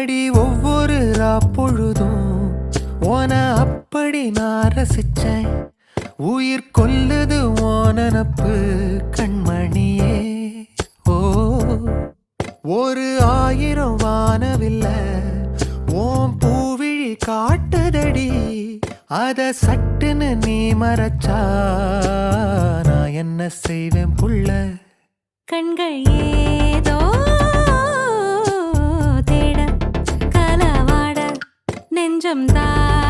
அடி ஒவ்வொரு பொழுதும் ஓன அப்படி நான் ரசிச்சேன். உயிர் கொல்லுது ஓனப்பு கண்மணியே. ஓ ஒரு 1000 வானவில்ல ஓம் பூவிழி காட்டுதடி. அத சட்டுன்னு நீ மறைச்சா நான் என்ன செய்வேன் புள்ள. கண்கள் ஏதோ தேட களவாட நெஞ்சம் தான்